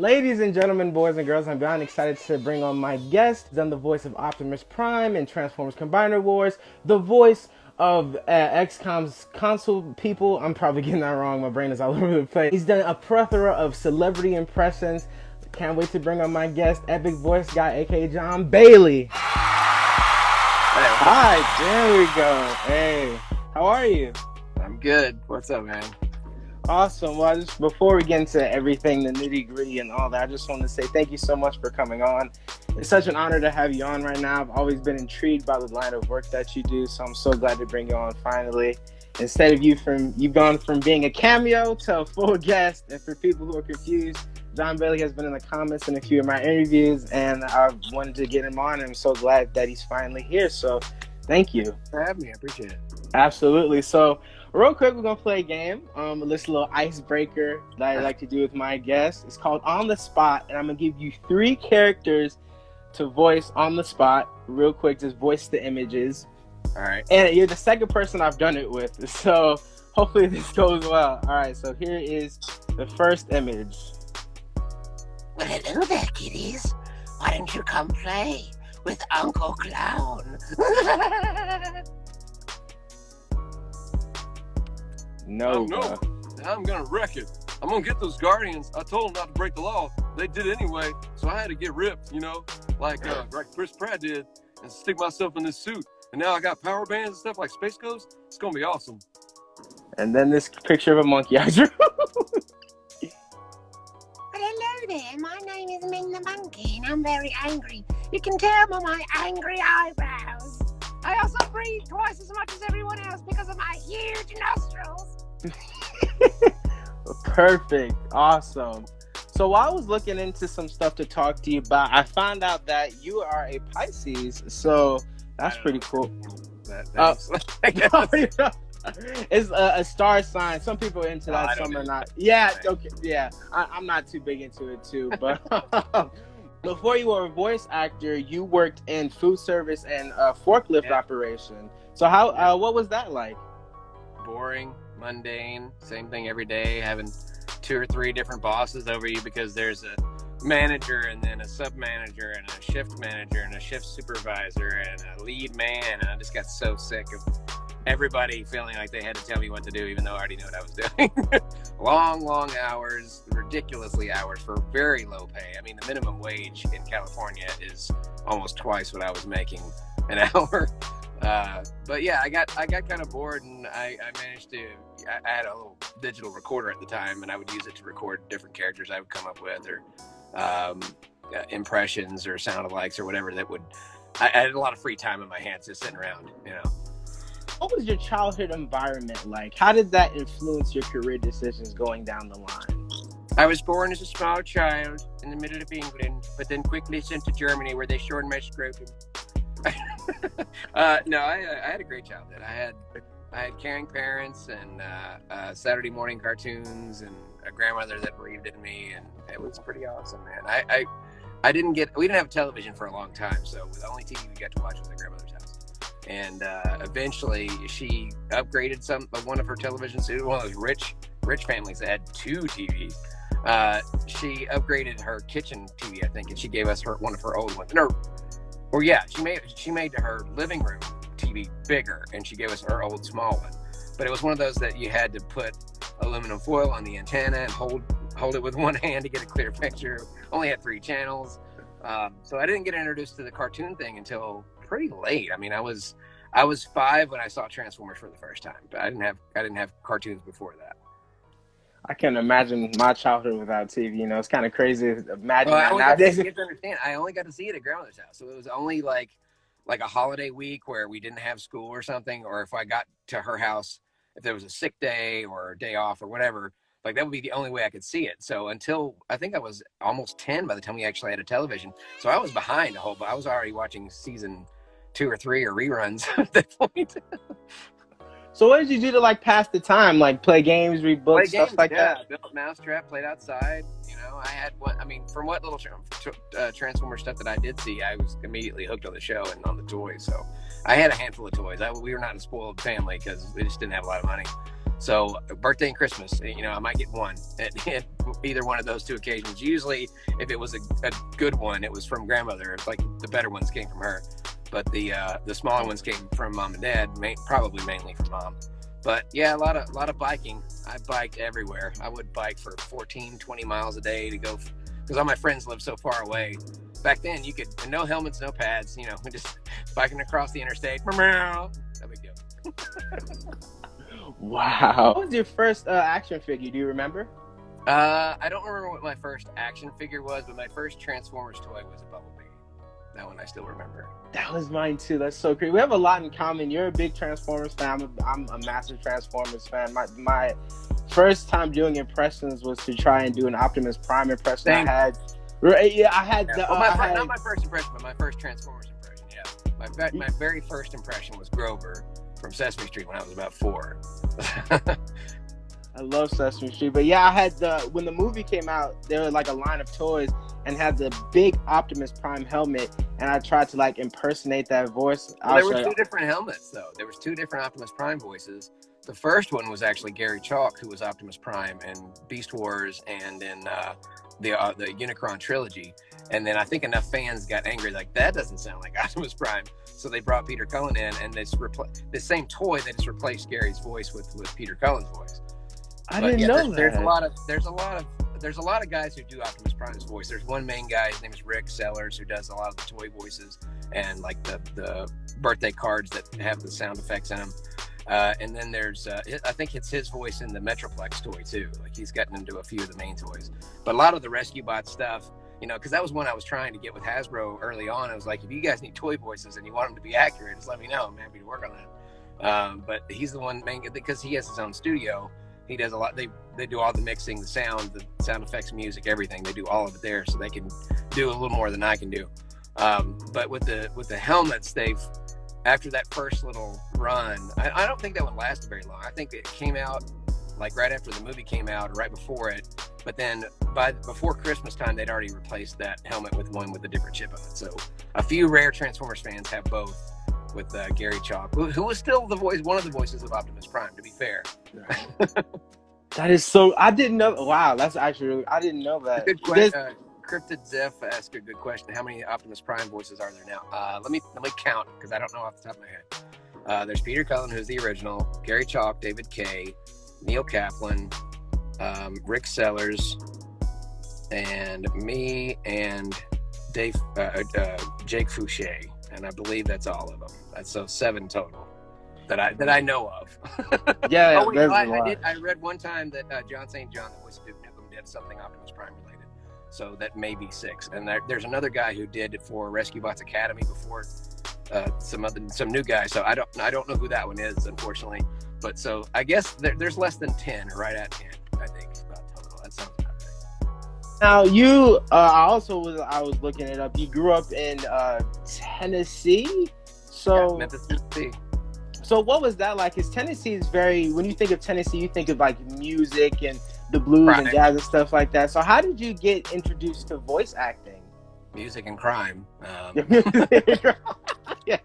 Ladies and gentlemen, boys and girls, I'm beyond excited to bring on my guest. Done the voice of Optimus Prime in Transformers Combiner Wars, the voice of XCOM's console people. I'm probably getting that wrong. My brain is all over the place. He's done a plethora of celebrity impressions. Can't wait to bring on my guest, epic voice guy, aka John Bailey. Hi, there we go. Hey, how are you? I'm good. What's up, man? Awesome. Well, just before we get into everything, the nitty gritty and all that, I just want to say thank you so much for coming on. It's such an honor to have you on right now. I've always been intrigued by the line of work that you do, so I'm so glad to bring you on finally. Instead of you've gone from being a cameo to a full guest. And for people who are confused, John Bailey has been in the comments in a few of my interviews, and I wanted to get him on, and I'm so glad that he's finally here. So thank you For having me. I appreciate it. Absolutely. So real quick, we're going to play a game, this little icebreaker that I like to do with my guests. It's called On the Spot, and I'm going to give you 3 characters to voice on the spot. Real quick, just voice the images. All right. And you're the second person I've done it with, so hopefully this goes well. All right, so here is the first image. Well, hello there, kiddies. Why don't you come play with Uncle Clown? No. No, I'm gonna wreck it. I'm gonna get those Guardians. I told them not to break the law. They did anyway, so I had to get ripped, like Chris Pratt did, and stick myself in this suit. And now I got power bands and stuff like Space Ghost. It's gonna be awesome. And then this picture of a monkey I drew. Well, hello there. My name is Ming the Monkey, and I'm very angry. You can tell by my angry eyebrows. I also breathe twice as much as everyone else because of my huge nostrils. Perfect. Awesome. So while I was looking into some stuff to talk to you about, I found out that you are a Pisces. So that's pretty cool. It's a star sign. Some people are into that, some are not. Yeah, okay. Yeah, I'm not too big into it too. But before you were a voice actor, you worked in food service and forklift operation. So what was that like? Boring, mundane, same thing every day, having 2 or 3 different bosses over you because there's a manager and then a sub-manager and a shift manager and a shift supervisor and a lead man. And I just got so sick of everybody feeling like they had to tell me what to do, even though I already knew what I was doing. long hours, ridiculously hours for very low pay. I mean, the minimum wage in California is almost twice what I was making an hour. But yeah, I got kind of bored, and I managed to. I had a little digital recorder at the time, and I would use it to record different characters I would come up with, or impressions, or sound-alikes, or whatever that would. I had a lot of free time in my hands, just sitting around, What was your childhood environment like? How did that influence your career decisions going down the line? I was born as a small child in the middle of England, but then quickly sent to Germany where they shortened my scrotum. No, I had a great childhood. I had caring parents and Saturday morning cartoons and a grandmother that believed in me, and it was pretty awesome, man. We didn't have television for a long time, so the only TV we got to watch was at grandmother's house. And eventually she upgraded one of her televisions. It was one of those rich families that had 2 TVs. She upgraded her kitchen TV, I think, and she gave us one of her old ones. She made her living room TV bigger, and she gave us her old small one. But it was one of those that you had to put aluminum foil on the antenna and hold it with one hand to get a clear picture. Only had 3 channels. So I didn't get introduced to the cartoon thing until pretty late. I mean, I was 5 when I saw Transformers for the first time, but I didn't have cartoons before that. I can imagine my childhood without TV. It's kind of crazy to imagine that nowadays. You have to understand, I only got to see it at grandmother's house, so it was only like a holiday week where we didn't have school or something, or if I got to her house, if there was a sick day or a day off or whatever, like that would be the only way I could see it. So until I think I was almost 10 by the time we actually had a television, so I was behind a whole. But I was already watching season 2 or 3 or reruns at that point. So what did you do to pass the time? Like play games, read books, stuff like that? Built Mousetrap, played outside. I had from what little Transformer stuff that I did see, I was immediately hooked on the show and on the toys. So I had a handful of toys. We were not a spoiled family because we just didn't have a lot of money. So birthday and Christmas, I might get one at either one of those two occasions. Usually, if it was a good one, it was from grandmother. Like the better ones came from her, but the smaller ones came from mom and dad. Probably mainly from mom. But yeah, a lot of biking. I biked everywhere. I would bike for 14, 20 miles a day to go, because all my friends lived so far away. Back then, you could, no helmets, no pads, just biking across the interstate. No big deal. Wow. What was your first action figure? Do you remember? I don't remember what my first action figure was, but my first Transformers toy was a Bumblebee. That one I still remember. That was mine too. That's so great. We have a lot in common. You're a big Transformers fan. I'm a massive Transformers fan. My first time doing impressions was to try and do an Optimus Prime impression. Same. I had. Not my first impression, but my first Transformers impression. Yeah, my very first impression was Grover from Sesame Street when I was about 4. I love Sesame Street, but yeah, I had when the movie came out, there was like a line of toys and had the big Optimus Prime helmet, and I tried to like impersonate that voice. Well, there were 2 different helmets though. There was 2 different Optimus Prime voices. The first one was actually Gary Chalk, who was Optimus Prime in Beast Wars and in the Unicron trilogy. And then I think enough fans got angry, like, that doesn't sound like Optimus Prime. So they brought Peter Cullen in, and the same toy, they just replaced Gary's voice with Peter Cullen's voice. I didn't know that. There's a lot of guys who do Optimus Prime's voice. There's one main guy, his name is Rick Sellers, who does a lot of the toy voices and like the birthday cards that have the sound effects in them. And then there's, I think it's his voice in the Metroplex toy too. Like he's gotten into a few of the main toys. But a lot of the Rescue Bot stuff, because that was one I was trying to get with Hasbro early on. I was like, if you guys need toy voices and you want them to be accurate, just let me know. I'm happy to work on that. But he's the one because he has his own studio. He does a lot. They do all the mixing, the sound effects, music, everything. They do all of it there, so they can do a little more than I can do. But with the helmets, after that first little run, I don't think that one lasted very long. I think it came out like right after the movie came out, or right before it. But then before Christmas time, they'd already replaced that helmet with one with a different chip on it. So a few rare Transformers fans have both with Gary Chalk, who was still one of the voices of Optimus Prime, to be fair. That is so. I didn't know. Wow, that's actually. I didn't know that. Good question. Cryptid Zeph asked a good question. How many Optimus Prime voices are there now? Let me count, because I don't know off the top of my head. There's Peter Cullen, who's the original, Gary Chalk, David Kay, Neil Kaplan, Rick Sellers, and me and Jake Fouché, and I believe that's all of them. That's 7 total that I know of. Yeah, I read one time that John St. John, the voice of Duke Nukem, did something Optimus Prime related. So that may be 6. And there's another guy who did it for Rescue Bots Academy before, some new guy. So I don't know who that one is, unfortunately. But so I guess there's less than 10, or right at 10, I think, about total. That sounds about right. Now you, I was looking it up. You grew up in Tennessee, so yeah, Memphis, Tennessee. So what was that like? Because Tennessee is when you think of Tennessee, you think of like music and the blues and jazz and stuff like that. So how did you get introduced to voice acting? Music and crime. Yeah.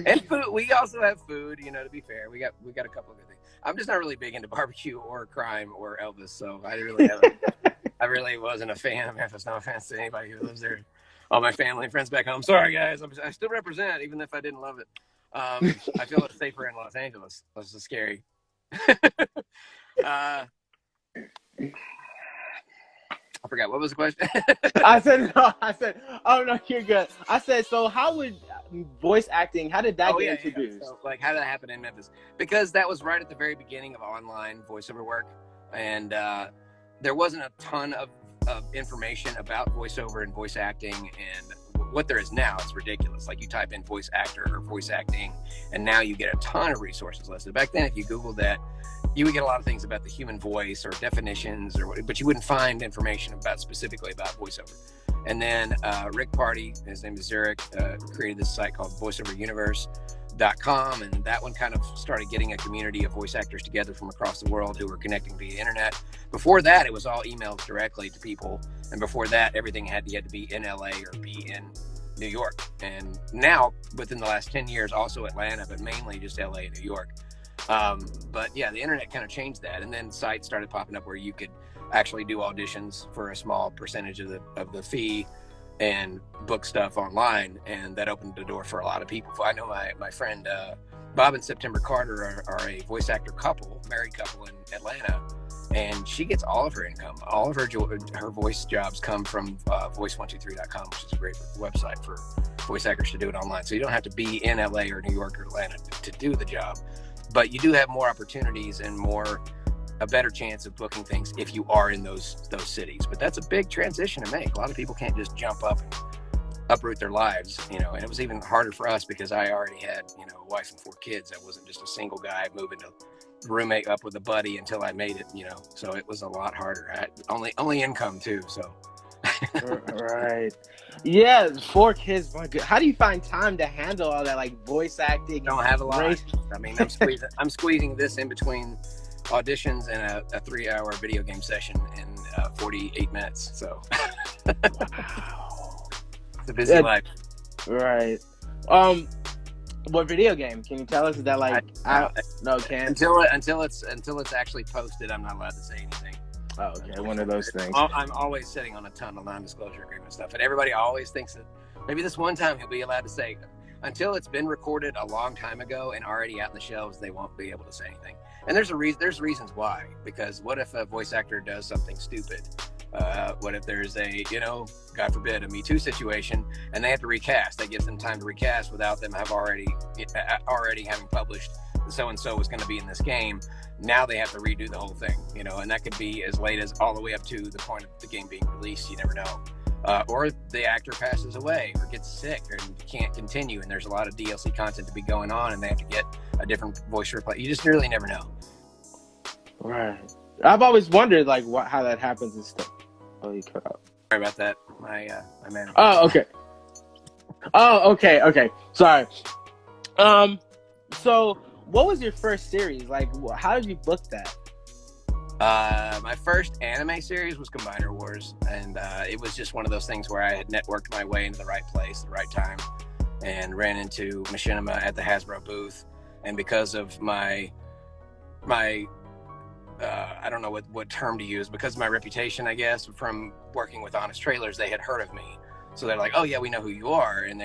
And food. We also have food, to be fair. We got a couple of good things. I'm just not really big into barbecue or crime or Elvis, so I really wasn't a fan of Memphis. No offense to anybody who lives there. All my family and friends back home. Sorry guys, I still represent, even if I didn't love it. I feel it's safer in Los Angeles. This is scary. I forgot, what was the question? I said, oh no, you're good. I said, so how would voice acting, how did that get introduced? So, how did that happen in Memphis? Because that was right at the very beginning of online voiceover work, and there wasn't a ton of information about voiceover and voice acting, and what there is now, it's ridiculous. Like you type in voice actor or voice acting, and now you get a ton of resources listed. Back then, if you Googled that, you would get a lot of things about the human voice or definitions, but you wouldn't find information specifically about voiceover. And then Rick Party, his name is Zurich, created this site called voiceoveruniverse.com, and that one kind of started getting a community of voice actors together from across the world who were connecting via internet. Before that, it was all emails directly to people, and before that, everything had to be in LA or be in New York. And now, within the last 10 years, also Atlanta, but mainly just LA and New York. But yeah, the internet kind of changed that, and then sites started popping up where you could actually do auditions for a small percentage of the fee and book stuff online, and that opened the door for a lot of people. I know my friend Bob and September Carter are a voice actor couple, married couple in Atlanta, and she gets all of her income, all of her voice jobs come from voice123.com, which is a great website for voice actors to do it online. So you don't have to be in LA or New York or Atlanta to do the job, but you do have more opportunities and a better chance of booking things if you are in those cities. But that's a big transition to make. A lot of people can't just jump up and uproot their lives, and it was even harder for us because I already had, a wife and 4 kids. I wasn't just a single guy moving to roommate up with a buddy until I made it, so it was a lot harder. I had only income too, so. Right. Yeah, 4 kids. My God. How do you find time to handle all that, like voice acting? Don't have a lot. I mean, I'm squeezing this in between auditions and a 3-hour video game session in 48 minutes. So Wow. It's a busy life. Right. What video game? Can you tell us? Is that like until it's actually posted, I'm not allowed to say anything. Oh, okay. One of those things. I'm always sitting on a ton of non-disclosure agreement stuff, and everybody always thinks that maybe this one time he'll be allowed to say. Until it's been recorded a long time ago and already out in the shelves, they won't be able to say anything. And there's reasons why. Because what if a voice actor does something stupid? What if there's a, God forbid, a Me Too situation, and they have to recast? That gives them time to recast without them already having published so and so was going to be in this game. Now they have to redo the whole thing, and that could be as late as all the way up to the point of the game being released. You never know. Or the actor passes away or gets sick or can't continue, and there's a lot of DLC content to be going on, and they have to get a different voice replay. You just really never know. Right. I've always wondered how that happens and stuff. Oh, you cut out. Sorry about that. My man. Oh, okay. Okay. Sorry. So what was your first series? How did you book that? My first anime series was Combiner Wars, and it was just one of those things where I had networked my way into the right place, the right time, and ran into Machinima at the Hasbro booth. And because of my I don't know what term to use, because of my reputation, I guess, from working with Honest Trailers, they had heard of me. So they're like, oh yeah, we know who you are. And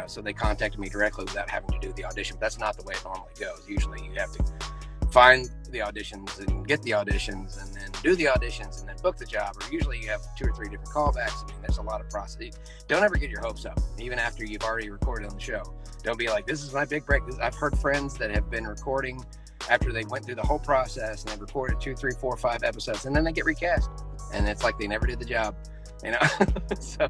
so they contacted me directly without having to do the audition. But that's not the way it normally goes. Usually you have to find the auditions and get the auditions and then do the auditions and then book the job. Or usually you have 2 or 3 different callbacks. I mean, there's a lot of process. Don't ever get your hopes up, even after you've already recorded on the show. Don't be like, this is my big break. I've heard friends that have been recording after they went through the whole process and they recorded 2, 3, 4, 5 episodes, and then they get recast. And it's like they never did the job. So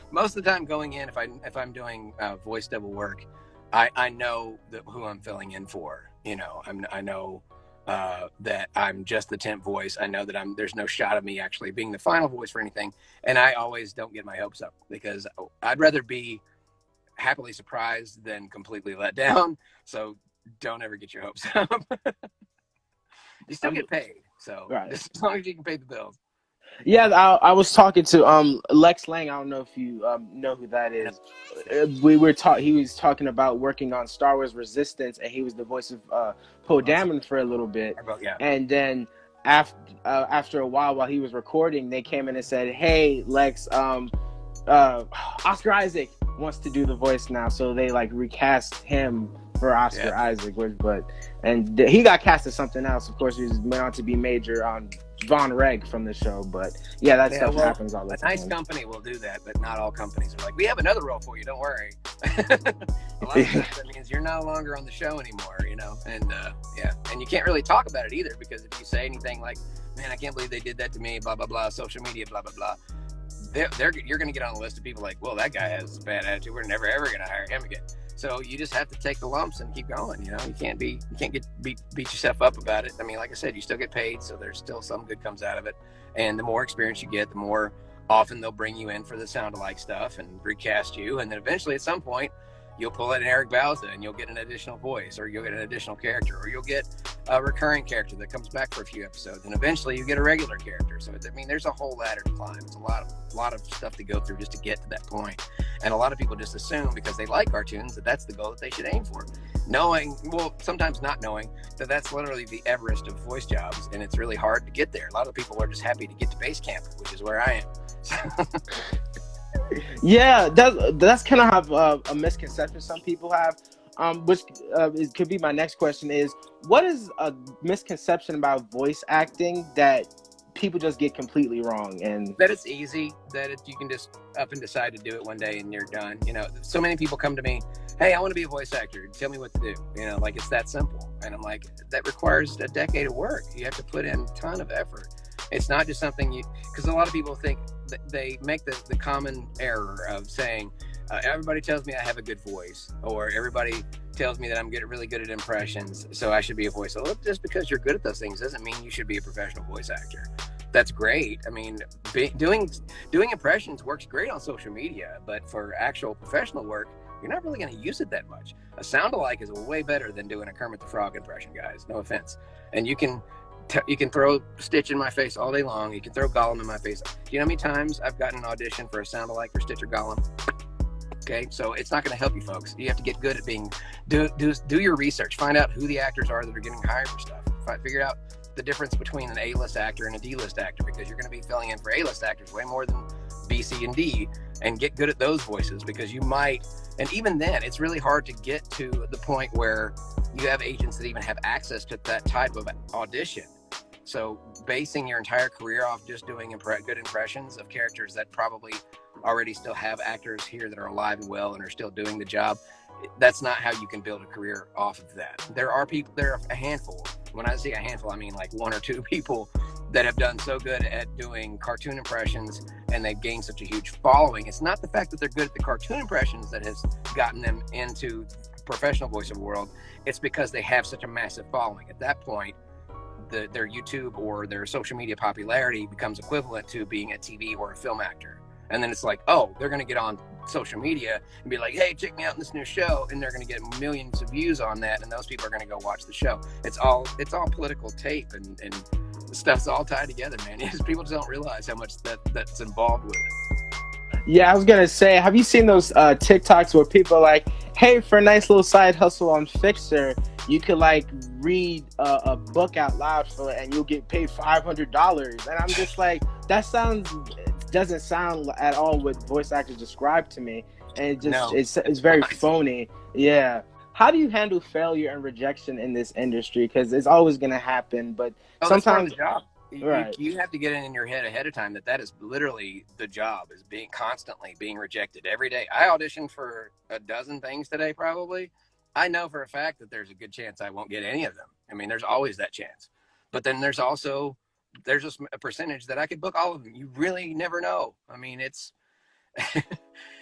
most of the time going in, if I'm doing voice double work, I know who I'm filling in for. I know that I'm just the temp voice. I know that there's no shot of me actually being the final voice for anything, and I always don't get my hopes up because I'd rather be happily surprised than completely let down. So don't ever get your hopes up. You still get paid, so right. As long as you can pay the bills. Yeah, I was talking to Lex Lang. I don't know if you know who that is. He was talking about working on Star Wars Resistance, and he was the voice of Poe Dameron for a little bit. Yeah. And then after a while he was recording, they came in and said, "Hey, Lex, Oscar Isaac wants to do the voice now," so they recast him for Oscar Isaac. And he got cast as something else. Of course, he went on to be Major on Von Reg from the show, but that stuff happens all the time. A nice company will do that, but not all companies are like, we have another role for you, don't worry. A lot of times that means you're no longer on the show anymore, and and you can't really talk about it either, because if you say anything like, man, I can't believe they did that to me, blah blah blah, social media, blah blah blah, you're going to get on the list of people like, well, that guy has a bad attitude, we're never ever going to hire him again. So you just have to take the lumps and keep going. You can't beat yourself up about it. I mean, like I said, you still get paid, so there's still some good comes out of it. And the more experience you get, the more often they'll bring you in for the sound-alike stuff and recast you. And then eventually, at some point, you'll pull out an Eric Bauza and you'll get an additional voice, or you'll get an additional character, or you'll get a recurring character that comes back for a few episodes, and eventually you get a regular character. So there's a whole ladder to climb. It's a lot of stuff to go through just to get to that point. And a lot of people just assume because they like cartoons that's the goal that they should aim for. well, sometimes not knowing that that's literally the Everest of voice jobs, and it's really hard to get there. A lot of people are just happy to get to base camp, which is where I am. Yeah, that's kind of have a misconception some people have. Which it could be my next question is, what is a misconception about voice acting that people just get completely wrong? And that it's easy, that you can just up and decide to do it one day and you're done. You know, so many people come to me, hey, I want to be a voice actor. Tell me what to do. You know, like, it's that simple. And I'm like, that requires a decade of work. You have to put in a ton of effort. It's not just something because a lot of people think that they make the common error of saying, everybody tells me I have a good voice, or everybody tells me that I'm really good at impressions, so I should be a voice. So just because you're good at those things doesn't mean you should be a professional voice actor. That's great. I mean, doing impressions works great on social media, but for actual professional work, you're not really going to use it that much. A sound-alike is way better than doing a Kermit the Frog impression, guys. No offense. And you can throw Stitch in my face all day long. You can throw Gollum in my face. Do you know how many times I've gotten an audition for a sound-alike for Stitch or Gollum? Okay, so it's not going to help you, folks. You have to get good at do your research. Find out who the actors are that are getting hired for stuff. Figure out the difference between an A-list actor and a D-list actor, because you're going to be filling in for A-list actors way more than B, C, and D, and get good at those voices, because you might, and even then, it's really hard to get to the point where you have agents that even have access to that type of audition. So basing your entire career off just doing good impressions of characters that probably already still have actors here that are alive and well and are still doing the job, that's not how you can build a career off of that. There are a handful. When I say a handful, I mean like one or two people that have done so good at doing cartoon impressions and they've gained such a huge following. It's not the fact that they're good at the cartoon impressions that has gotten them into professional voiceover world. It's because they have such a massive following. At that point, their YouTube or their social media popularity becomes equivalent to being a TV or a film actor. And then it's like, oh, they're going to get on social media and be like, hey, check me out in this new show. And they're going to get millions of views on that. And those people are going to go watch the show. It's all political tape and stuff's all tied together, man. People just don't realize how much that's involved with it. Yeah, I was going to say, have you seen those TikToks where people are like, hey, for a nice little side hustle on Fixer, you could like read a book out loud for it and you'll get paid $500. And I'm just like, doesn't sound at all what voice actors describe to me, and it's very phony. Yeah. How do you handle failure and rejection in this industry? Because it's always going to happen, but sometimes that's part of the job. Right. You have to get it in your head ahead of time that is literally the job, is constantly being rejected every day. I auditioned for a dozen things today, probably. I know for a fact that there's a good chance I won't get any of them. I mean, there's always that chance. But then there's just a percentage that I could book all of them. You really never know. I mean, it's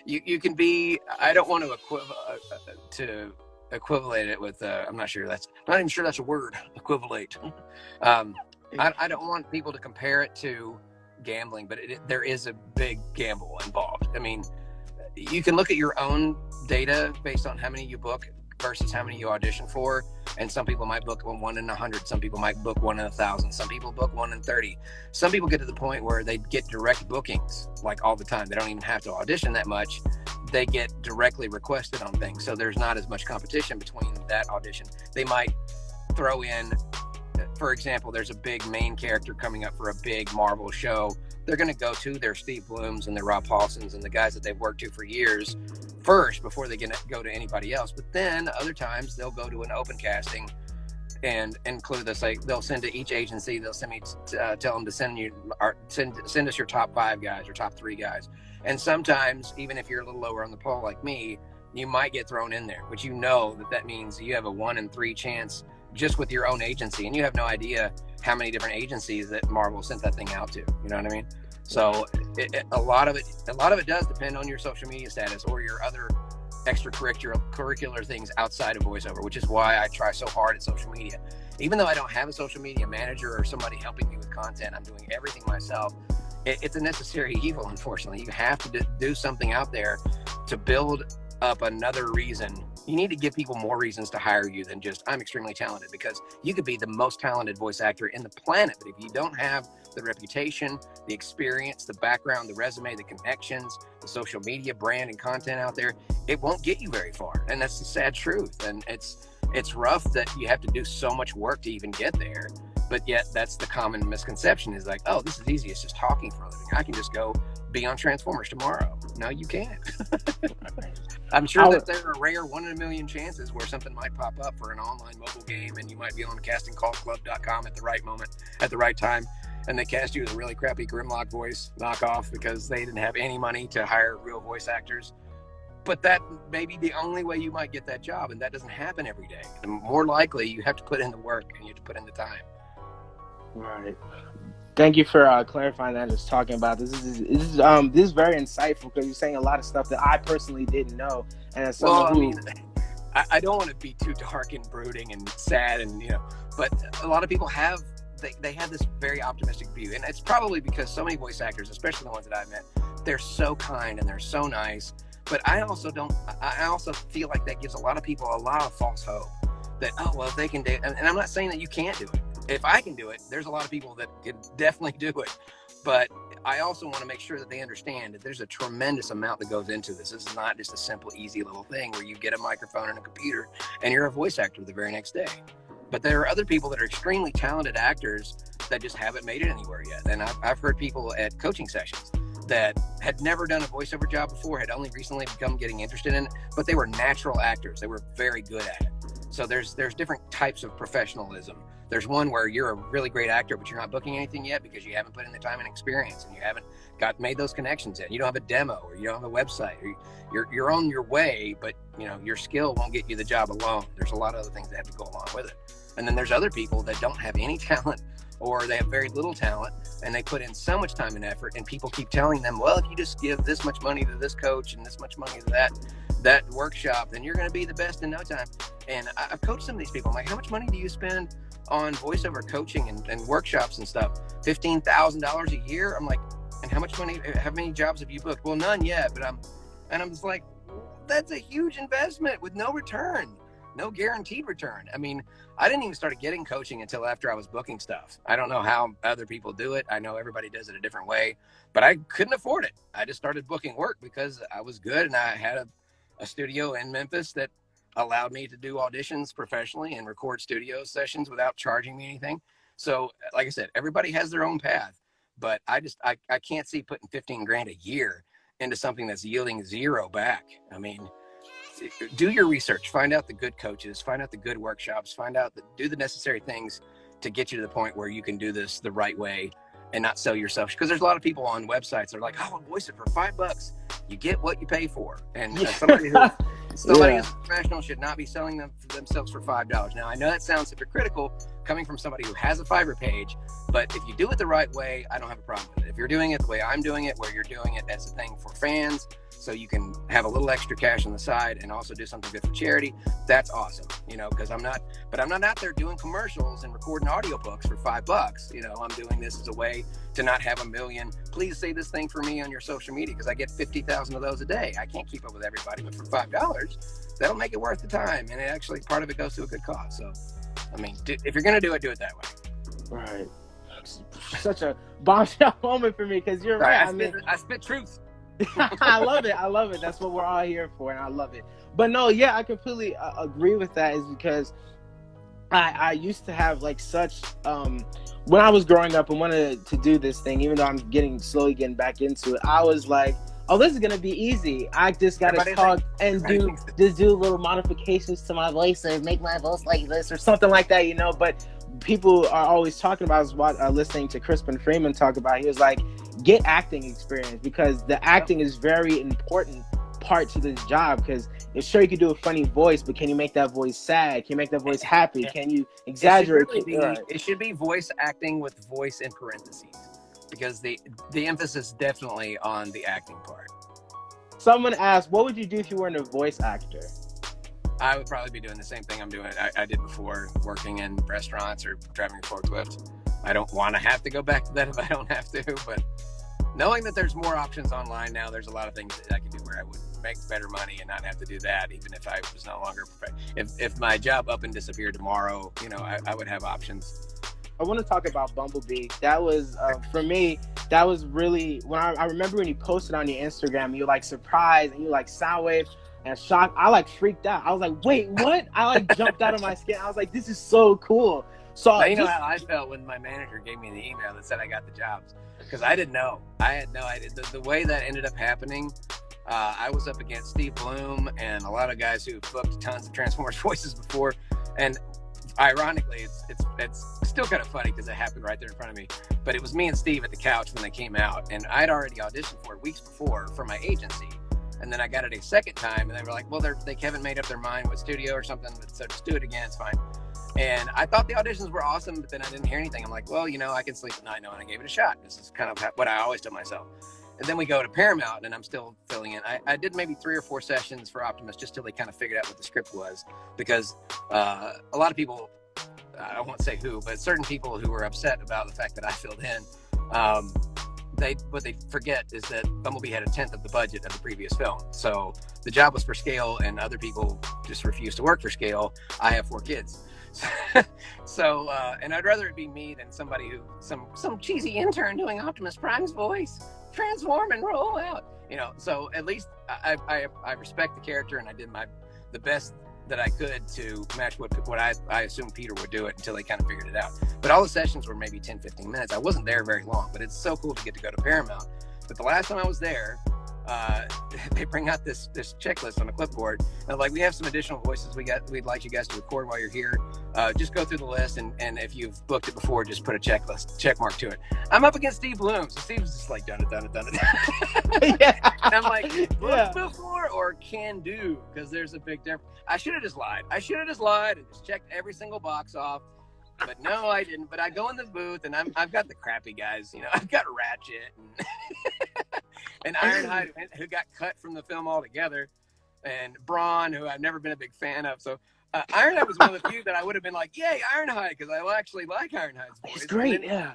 you can be. I don't want to equivalate it with. I'm not even sure that's a word. Equivalate. I don't want people to compare it to gambling, but there is a big gamble involved. I mean, you can look at your own data based on how many you book versus how many you audition for. And some people might book 1 in 100. Some people might book 1 in 1,000. Some people book 1 in 30. Some people get to the point where they get direct bookings, like all the time. They don't even have to audition that much. They get directly requested on things. So there's not as much competition between that audition. They might throw in, for example, there's a big main character coming up for a big Marvel show. They're going to go to their Steve Blooms and their Rob Paulsons and the guys that they've worked to for years first before they go to anybody else. But then other times they'll go to an open casting and include this. Like, they'll send to each agency. They'll send me, tell them to send us your top 5 guys or top 3 guys. And sometimes, even if you're a little lower on the poll like me, you might get thrown in there. But you know that means you have a 1 in 3 chance just with your own agency, and you have no idea how many different agencies that Marvel sent that thing out to. You know what I mean? So a lot of it does depend on your social media status or your other extracurricular things outside of voiceover, which is why I try so hard at social media. Even though I don't have a social media manager or somebody helping me with content, I'm doing everything myself. It's a necessary evil, unfortunately. You have to do something out there to build up another reason. You need to give people more reasons to hire you than just, I'm extremely talented, because you could be the most talented voice actor in the planet, but if you don't have the reputation, the experience, the background, the resume, the connections, the social media brand and content out there, it won't get you very far. And that's the sad truth. And it's rough that you have to do so much work to even get there. But yet that's the common misconception is like, oh, this is easy. It's just talking for a living. I can just go be on Transformers tomorrow. No, you can't. I'm sure that there are rare 1 in a million chances where something might pop up for an online mobile game and you might be on castingcallclub.com at the right moment, at the right time, and they cast you with a really crappy Grimlock voice knockoff because they didn't have any money to hire real voice actors. But that may be the only way you might get that job, and that doesn't happen every day. And more likely, you have to put in the work and you have to put in the time. Right. Thank you for clarifying that. Just talking about this is very insightful because you're saying a lot of stuff that I personally didn't know. And as someone I don't want to be too dark and brooding and sad, and but a lot of people have they have this very optimistic view, and it's probably because so many voice actors, especially the ones that I've met, they're so kind and they're so nice. But I also feel like that gives a lot of people a lot of false hope that, oh, well, if they can do it. And I'm not saying that you can't do it. If I can do it, there's a lot of people that can definitely do it. But I also want to make sure that they understand that there's a tremendous amount that goes into this. This is not just a simple, easy little thing where you get a microphone and a computer and you're a voice actor the very next day. But there are other people that are extremely talented actors that just haven't made it anywhere yet. And I've heard people at coaching sessions that had never done a voiceover job before, had only recently become getting interested in it, but they were natural actors. They were very good at it. So there's different types of professionalism. There's one where you're a really great actor, but you're not booking anything yet because you haven't put in the time and experience, and you haven't made those connections yet. You don't have a demo, or you don't have a website, or you're on your way, but your skill won't get you the job alone. There's a lot of other things that have to go along with it. And then there's other people that don't have any talent, or they have very little talent, and they put in so much time and effort, and people keep telling them, well, if you just give this much money to this coach and this much money to that workshop, then you're going to be the best in no time. And I've coached some of these people. I'm like, how much money do you spend on voiceover coaching and workshops and stuff? $15,000 a year? I'm like, and how many jobs have you booked? Well, none yet, but I'm just like, that's a huge investment with no return. No guaranteed return. I mean, I didn't even start getting coaching until after I was booking stuff. I don't know how other people do it. I know everybody does it a different way, but I couldn't afford it. I just started booking work because I was good, and I had a studio in Memphis that allowed me to do auditions professionally and record studio sessions without charging me anything. So like I said, everybody has their own path, but I can't see putting 15 grand a year into something that's yielding zero back. I mean, do your research, find out the good coaches, find out the good workshops, do the necessary things to get you to the point where you can do this the right way and not sell yourself. Because there's a lot of people on websites that are like, oh, I'll voice it for $5. You get what you pay for. And somebody who's a professional should not be selling themselves for $5. Now, I know that sounds hypocritical coming from somebody who has a Fiverr page, but if you do it the right way, I don't have a problem with it. If you're doing it the way I'm doing it, where you're doing it as a thing for fans, so you can have a little extra cash on the side and also do something good for charity, that's awesome, because I'm not out there doing commercials and recording audiobooks for $5. I'm doing this as a way to not have a million, please say this thing for me on your social media, because I get 50,000 of those a day. I can't keep up with everybody, but for $5, that'll make it worth the time. And actually part of it goes to a good cause. So, I mean, if you're going to do it that way. Right. Such a bombshell moment for me, because you're right. I spit truth. I love it. That's what we're all here for, and I love it. But no, yeah, I completely agree with that. Is because I used to have like such when I was growing up and wanted to do this thing, even though I'm slowly getting back into it, I was like, oh, this is gonna be easy. I just gotta talk and do little modifications to my voice and make my voice like this or something like that, But people are always talking about, listening to Crispin Freeman talk about, he was like, get acting experience, because the acting is very important part to this job, because it's sure you can do a funny voice, but can you make that voice sad? Can you make that voice happy? Can you exaggerate? It should be voice acting with voice in parentheses, because the emphasis definitely on the acting part. Someone asked, what would you do if you weren't a voice actor? I would probably be doing the same thing I'm doing. I did before, working in restaurants or driving a forklift. I don't want to have to go back to that if I don't have to, but knowing that there's more options online now, there's a lot of things that I can do where I would make better money and not have to do that, even if I was no longer if my job up and disappeared tomorrow, I would have options. I want to talk about Bumblebee. That was, for me, that was really, when I remember when you posted on your Instagram, you were like surprised and you like Soundwave. and shocked. I like freaked out. I was like, wait, what? I like jumped out of my skin. I was like, this is so cool. So now, you know how I felt when my manager gave me the email that said I got the jobs, because I didn't know. I had no idea. The way that ended up happening, I was up against Steve Bloom and a lot of guys who booked tons of Transformers voices before, and ironically, it's still kind of funny because it happened right there in front of me. But it was me and Steve at the couch when they came out, and I'd already auditioned for it weeks before for my agency. And then I got it a second time, and they were like, well, they haven't made up their mind with studio or something, so just do it again, it's fine. And I thought the auditions were awesome, but then I didn't hear anything. I'm like, well, I can sleep at night knowing I gave it a shot. This is kind of what I always tell myself. And then we go to Paramount, and I'm still filling in. I did maybe 3 or 4 sessions for Optimus just till they kind of figured out what the script was, because a lot of people, I won't say who, but certain people who were upset about the fact that I filled in, what they forget is that Bumblebee had 1/10 of the budget of the previous film. So the job was for scale, and other people just refused to work for scale. I have 4 kids. So, and I'd rather it be me than somebody who, some cheesy intern doing Optimus Prime's voice, transform and roll out, so at least I respect the character, and I did the best that I could to match what I assumed Peter would do it until they kind of figured it out. But all the sessions were maybe 10-15 minutes. I wasn't there very long, but it's so cool to get to go to Paramount. But the last time I was there, they bring out this checklist on a clipboard, and like, we have some additional voices we'd like you guys to record while you're here. Just go through the list, and if you've booked it before, just put a check mark to it. I'm up against Steve Bloom, so Steve's just like, done it. Yeah. And I'm like, booked before or can do, because there's a big difference. I should have just lied and just checked every single box off. But no, I didn't. But I go in the booth, and I've got the crappy guys. I've got Ratchet and Ironhide, who got cut from the film altogether, and Brawn, who I've never been a big fan of. So Ironhide was one of the few that I would have been like, yay, Ironhide, because I actually like Ironhide's voice. It's great, then,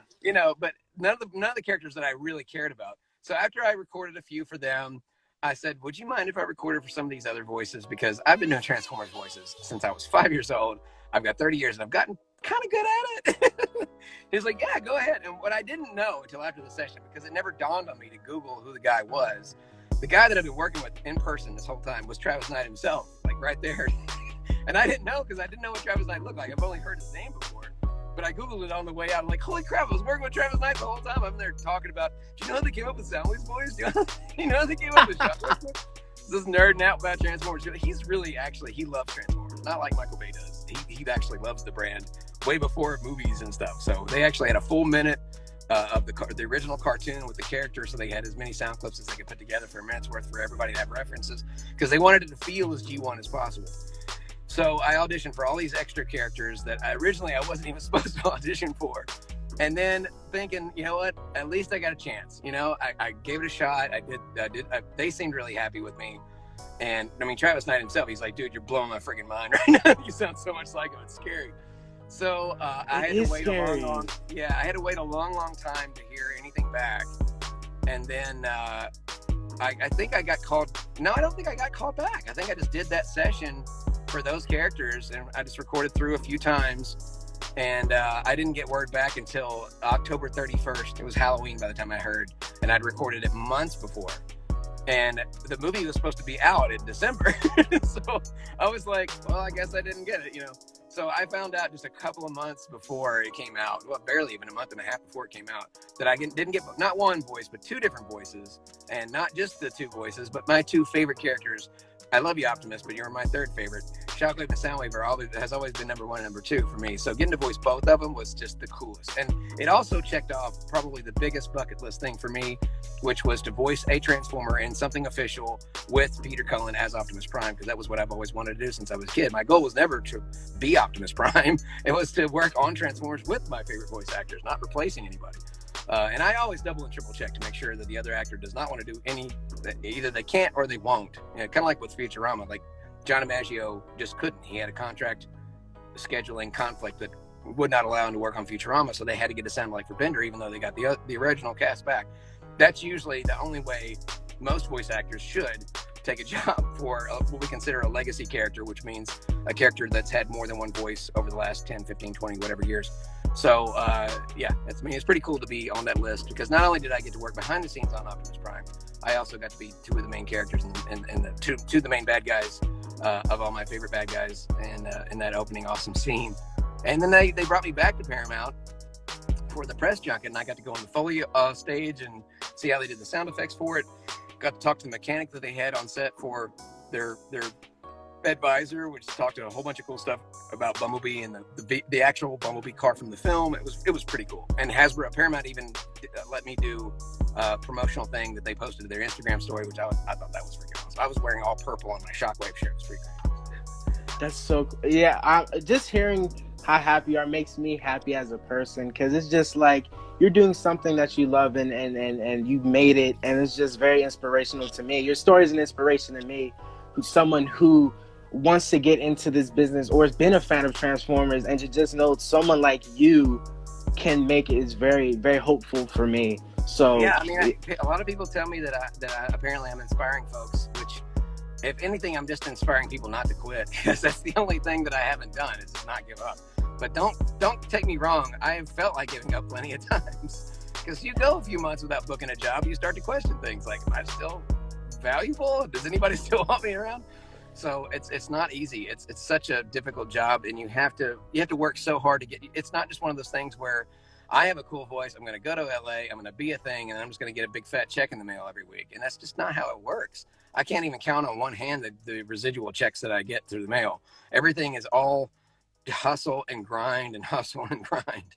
but none of the characters that I really cared about. So after I recorded a few for them, I said, would you mind if I recorded for some of these other voices? Because I've been doing Transformers voices since I was 5 years old. I've got 30 years, and I've gotten kind of good at it. He's like, yeah, go ahead. And what I didn't know until after the session, because it never dawned on me to Google who the guy was, the guy that I've been working with in person this whole time was Travis Knight himself, like right there. And I didn't know, because I didn't know what Travis Knight looked like. I've only heard his name before. But I Googled it on the way out. I'm like, holy crap, I was working with Travis Knight the whole time. I'm there talking about, do you know how they came up with Soundwave's voice? Do you know how they came up with Shockwave's voice? Just nerding out about Transformers. He's really, he loves Transformers. Not like Michael Bay does. He actually loves the brand way before movies and stuff. So they actually had a full minute of the original cartoon with the character. So they had as many sound clips as they could put together for a minute's worth for everybody to have references, because they wanted it to feel as G1 as possible. So I auditioned for all these extra characters that originally I wasn't even supposed to audition for. And then thinking, you know what, at least I got a chance. I gave it a shot. They seemed really happy with me. And I mean, Travis Knight himself, he's like, dude, you're blowing my freaking mind right now. You sound so much like him. It's scary. So I had to wait a long time to hear anything back. And then I think I got called. No, I don't think I got called back. I think I just did that session for those characters, and I just recorded through a few times. And I didn't get word back until October 31st. It was Halloween by the time I heard, and I'd recorded it months before. And the movie was supposed to be out in December. So I was like, well, I guess I didn't get it, So I found out just a couple of months before it came out, well, barely even a month and a half before it came out, that I didn't get not one voice, but 2 different voices. And not just the 2 voices, but my 2 favorite characters. I love you, Optimus, but you're my 3rd favorite. Shockwave and Soundwave has always been number 1 and number 2 for me. So getting to voice both of them was just the coolest. And it also checked off probably the biggest bucket list thing for me, which was to voice a Transformer in something official with Peter Cullen as Optimus Prime, because that was what I've always wanted to do since I was a kid. My goal was never to be Optimus Prime. It was to work on Transformers with my favorite voice actors, not replacing anybody. And I always double and triple check to make sure that the other actor does not want to do either they can't or they won't. Kind of like with Futurama, like John DiMaggio just couldn't. He had a contract scheduling conflict that would not allow him to work on Futurama, so they had to get a sound like for Bender, even though they got the original cast back. That's usually the only way most voice actors should take a job for what we consider a legacy character, which means a character that's had more than one voice over the last 10, 15, 20, whatever years. So yeah, it's pretty cool to be on that list, because not only did I get to work behind the scenes on Optimus Prime, I also got to be two of the main characters and the two of the main bad guys of all my favorite bad guys in that opening awesome scene. And then they brought me back to Paramount for the press junket, and I got to go on the Foley stage and see how they did the sound effects for it. Got to talk to the mechanic that they had on set for their advisor, which talked to a whole bunch of cool stuff about Bumblebee and the actual Bumblebee car from the film. It was pretty cool. And Paramount even let me do a promotional thing that they posted to their Instagram story, which I thought that was freaking awesome. I was wearing all purple on my Shockwave shirt. It was pretty great. That's so cool. Yeah, just hearing how happy you are makes me happy as a person, because it's just like you're doing something that you love and you made it, and it's just very inspirational to me. Your story is an inspiration to me, who's someone who wants to get into this business or has been a fan of Transformers, and to just know someone like you can make it is very, very hopeful for me. So yeah, I mean, a lot of people tell me that I apparently I'm inspiring folks, which, if anything, I'm just inspiring people not to quit, because that's the only thing that I haven't done, is to not give up. But don't take me wrong, I have felt like giving up plenty of times, because you go a few months without booking a job, you start to question things like, am I still valuable? Does anybody still want me around? So it's not easy. It's such a difficult job, and you have to work so hard to get. It's not just one of those things where I have a cool voice, I'm going to go to LA, I'm going to be a thing, and I'm just going to get a big fat check in the mail every week. And that's just not how it works. I can't even count on one hand the residual checks that I get through the mail. Everything is all hustle and grind and hustle and grind.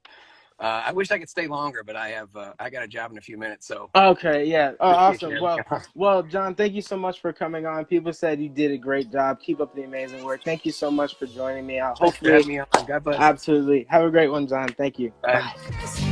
I wish I could stay longer, but I got a job in a few minutes. So okay, yeah. Oh, awesome. Well, John, thank you so much for coming on. People said you did a great job. Keep up the amazing work. Thank you so much for joining me. Hopefully, me on. God bless. Absolutely. Have a great one, John. Thank you. Bye. Bye.